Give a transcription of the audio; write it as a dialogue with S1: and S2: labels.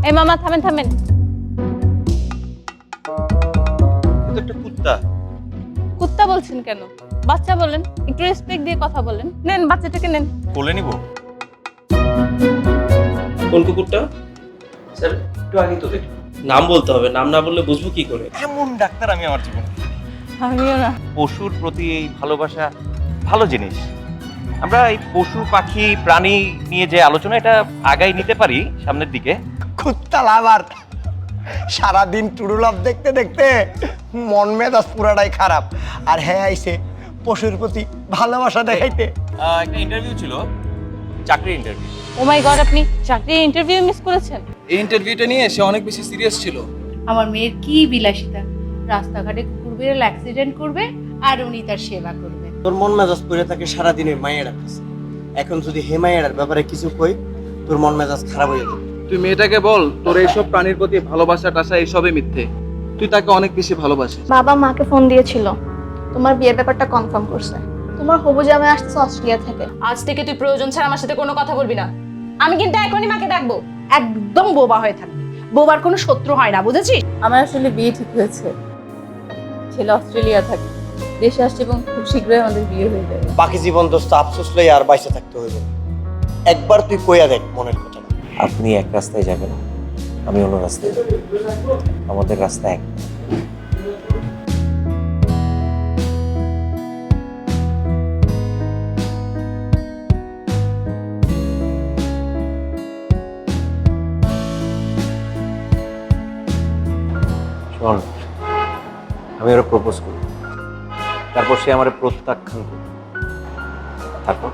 S1: এই মামা থামেন থামেন।
S2: এটা একটা কুত্তা।
S1: কুত্তা বলছেন কেন? বাচ্চা বলেন, একটু রেসপেক্ট দিয়ে কথা বলেন। নেন বাচ্চাটাকে নেন।
S2: কোলে নিব?
S3: কোন কুকুরটা?
S2: স্যার একটু আগেই তো দেখলাম।
S3: নাম বলতে হবে, নাম না বললে বুঝবো কি করে?
S2: এমন ডাক্তার আমি আমার জীবনে।
S1: আমিও না।
S2: পশুর প্রতি এই ভালোবাসা ভালো জিনিস। আমরা এই পশু পাখি প্রাণী নিয়ে যে আলোচনা এটা আগাই নিতে পারি সামনের দিকে।
S4: কুত্তা লাভার সারাদিন টুরুলাভ দেখতে দেখতে মন মেজাজ পুরাটাই খারাপ। আর হ্যাঁ আইছে পশুর প্রতি ভালোবাসা দেখাইতে।
S2: একটা ইন্টারভিউ ছিল, চাকরির ইন্টারভিউ।
S1: ও মাই গড, আপনি চাকরির ইন্টারভিউ মিস করেছেন?
S5: এই ইন্টারভিউটা নিয়ে সে অনেক বেশি সিরিয়াস ছিল।
S6: আমার মেয়ের কি বিলাসিতা, রাস্তাঘাটে কুকুর বিড়াল অ্যাক্সিডেন্ট করবে আর উনি তার সেবা করবেন।
S4: তোর মন মেজাজ পুরে থাকে সারাদিন ওই মায়ের কাছে। এখন যদি হে মায়ের ব্যাপারে কিছু কই তোর মন মেজাজ খারাপ হয়ে যাবে।
S5: তুই মেয়েটাকে বল তোর এইসব প্রাণীর প্রতি ভালোবাসা টাসা এইসবই মিথ্যে। তুই তাকে অনেক বেশি ভালোবাসিস।
S7: বাবা মাকে ফোন দিয়েছিল, তোমার বিয়ের ব্যাপারটা কনফার্ম করছে। তোমার হবু জামাই আসতেছে অস্ট্রেলিয়া থেকে।
S1: আজ থেকে তুই প্রয়োজন ছাড়া আমার সাথে কোনো কথা বলবি না। আমি কিন্তু এখনই মাকে ডাকবো।
S6: একদম বোবা হয়ে থাকবি, বোবার কোনো শত্রু হয় না, বুঝেছিস?
S8: আমার আসলে বিয়ে ঠিক হয়েছে, ছেলে অস্ট্রেলিয়া থাকে, দেশে আসছে এবং খুব শীঘ্রই আমাদের বিয়ে হয়ে যাবে।
S4: বাকি জীবন দোস্ত আফসোস লই আর বাইসে থাকতে হইবে। একবার তুই কইয়া দেখ মনের কথা।
S2: আপনি এক রাস্তায় যাবেন, আমি অন্য রাস্তায় যাব। আমাদের রাস্তা এক। শোন, আমি ওরা প্রপোজ করি, তারপর সে আমার প্রত্যাখ্যান করবে, তারপর